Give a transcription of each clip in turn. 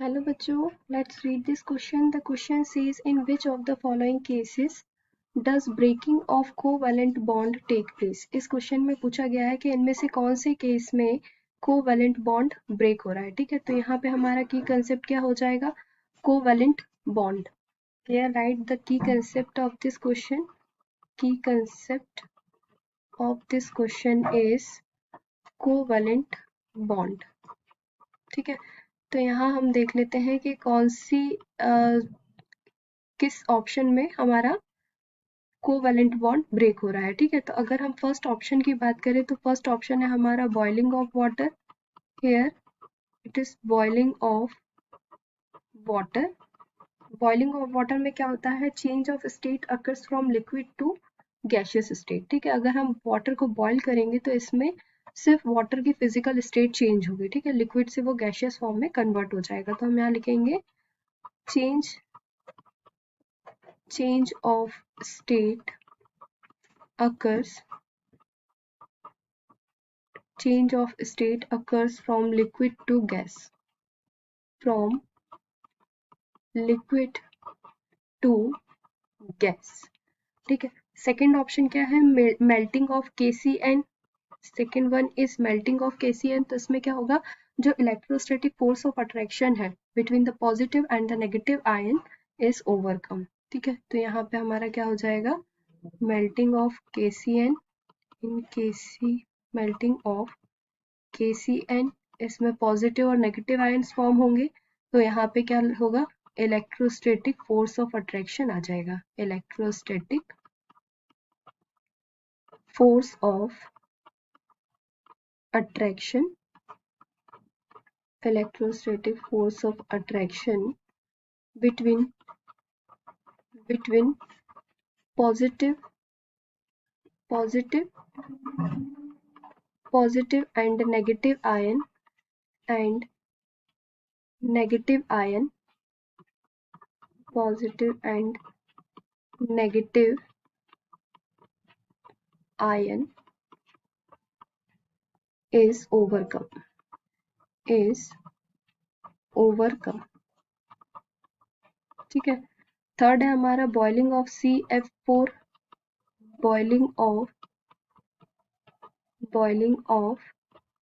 Hello बच्चों, let's read this question. The question says, in which of the following cases does breaking of covalent bond take place? इस question में पूछा गया है कि इनमें से कौन से केस में कोवैलेंट बॉन्ड ब्रेक हो रहा है। ठीक है, तो यहाँ पे हमारा की कंसेप्ट क्या हो जाएगा, covalent bond. Here write the key concept of this question. Key concept of this question is covalent bond. ठीक है, तो यहाँ हम देख लेते हैं कि कौन सी किस ऑप्शन में हमारा कोवैलेंट बॉन्ड ब्रेक हो रहा है। ठीक है, तो अगर हम फर्स्ट ऑप्शन की बात करें तो फर्स्ट ऑप्शन है हमारा boiling of water. Here it is boiling of water. Boiling of water में क्या होता है, change of state occurs from liquid to gaseous state. ठीक है, अगर हम वाटर को बॉइल करेंगे तो इसमें सिर्फ वाटर की फिजिकल स्टेट चेंज होगी। ठीक है, लिक्विड से वो गैसियस फॉर्म में कन्वर्ट हो जाएगा। तो हम यहाँ लिखेंगे change of state occurs from liquid to gas, from liquid to gas। ठीक है, सेकेंड ऑप्शन क्या है, melting of KCN। Second one is melting of KCN। तो इसमें क्या होगा, जो इलेक्ट्रोस्टैटिक फोर्स ऑफ अट्रैक्शन है between the positive and the negative ion is overcome. ठीक है, तो यहाँ पे हमारा क्या हो जाएगा, melting of KCN in melting of KCN, इसमें पॉजिटिव और नेगेटिव आयंस फॉर्म होंगे। तो यहाँ पे क्या होगा, इलेक्ट्रोस्टैटिक फोर्स ऑफ अट्रैक्शन आ जाएगा। Electrostatic force of attraction, electrostatic force of attraction between positive and negative ion and negative ion, positive and negative ion is overcome, ठीक है। थर्ड है हमारा boiling of CF4। Boiling of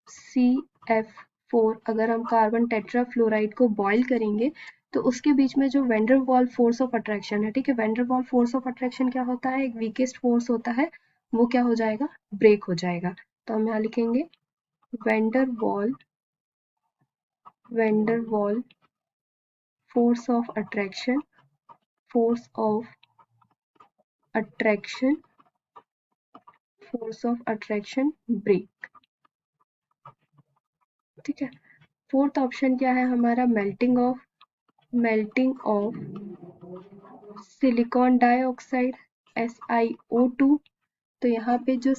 CF4, अगर हम carbon tetrafluoride को boil करेंगे तो उसके बीच में जो vendor Waals force of attraction है, ठीक है, vendor Waals force of attraction क्या होता है, एक वीकेस्ट फोर्स होता है, वो क्या हो जाएगा, ब्रेक हो जाएगा। तो हम यहाँ लिखेंगे van der Waals force of attraction break. ठीक है, फोर्थ ऑप्शन क्या है हमारा, melting of silicon dioxide SiO2। तो यहाँ पे जो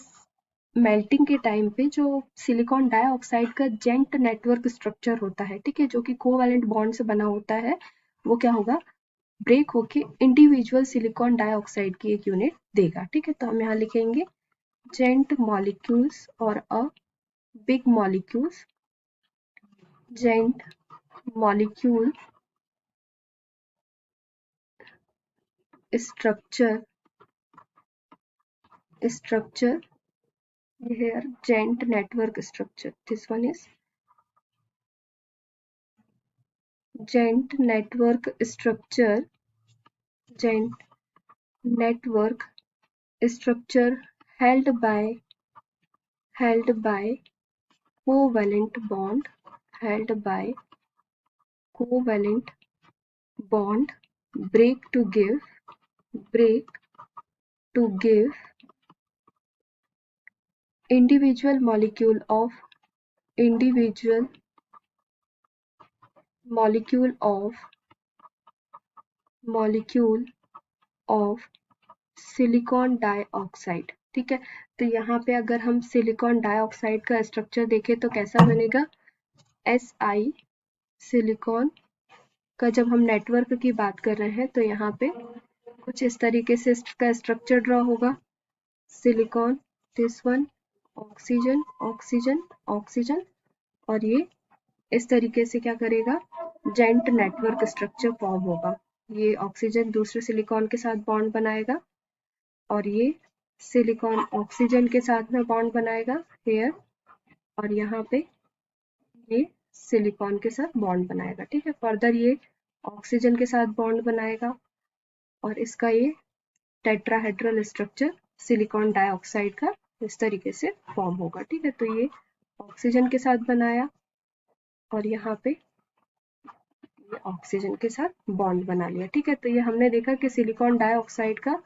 मेल्टिंग के टाइम पे जो सिलिकॉन डाइऑक्साइड का जेंट नेटवर्क स्ट्रक्चर होता है, ठीक है, जो कि कोवैलेंट बॉन्ड से बना होता है, वो क्या होगा, ब्रेक होके इंडिविजुअल सिलिकॉन डाइऑक्साइड की एक यूनिट देगा। ठीक है, तो हम यहाँ लिखेंगे जेंट मॉलिक्यूल्स और a big molecules, giant molecule structure here, gent network structure, this one is gent network structure held by covalent bond break to give individual molecule of silicon dioxide. ठीक है, तो यहाँ पे अगर हम सिलिकॉन डाइऑक्साइड का structure देखें तो कैसा बनेगा, Si सिलिकॉन का जब हम नेटवर्क की बात कर रहे हैं तो यहाँ पे कुछ इस तरीके से इसका स्ट्रक्चर ड्रॉ होगा, सिलिकॉन, दिस वन, ऑक्सीजन और ये इस तरीके से क्या करेगा, जेंट नेटवर्क स्ट्रक्चर फॉर्म होगा। ये ऑक्सीजन दूसरे सिलिकॉन के साथ बॉन्ड बनाएगा और ये सिलिकॉन ऑक्सीजन के साथ में बॉन्ड बनाएगा हेयर, और यहाँ पे ये सिलिकॉन के साथ बॉन्ड बनाएगा। ठीक है, फर्दर ये ऑक्सीजन के साथ बॉन्ड बनाएगा और इसका ये टेट्राहेड्रल स्ट्रक्चर सिलिकॉन डाइऑक्साइड का इस तरीके से फॉर्म होगा। ठीक है, तो ये ऑक्सीजन के साथ बनाया और यहाँ पे ये ऑक्सीजन के साथ बॉन्ड बना लिया। ठीक है, तो ये हमने देखा कि सिलिकॉन डाइऑक्साइड का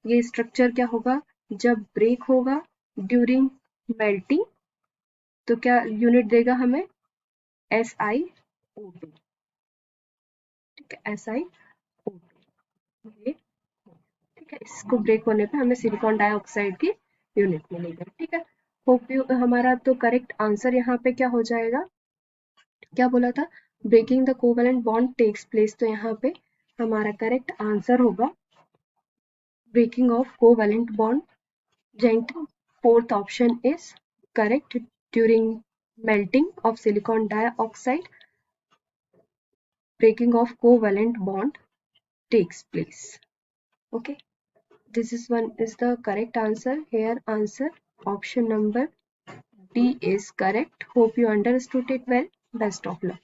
ये स्ट्रक्चर क्या होगा, जब ब्रेक होगा ड्यूरिंग मेल्टिंग तो क्या यूनिट देगा हमें, SiO2। ठीक है, SiO2 ये, ठीक है, इसको ब्रेक होने पे हमें सिलिकॉन डाइऑक्साइड की यूनिट मिलेगी। ठीक है, होप यू हमारा तो करेक्ट आंसर यहाँ पे क्या हो जाएगा, क्या बोला था, breaking the covalent bond takes place, तो यहाँ पे हमारा करेक्ट आंसर होगा breaking of covalent bond giant. Fourth option is correct, during melting of silicon dioxide breaking of covalent bond takes place. Okay, this is one is the correct answer. Here answer option number D is correct. Hope you understood it well. Best of luck.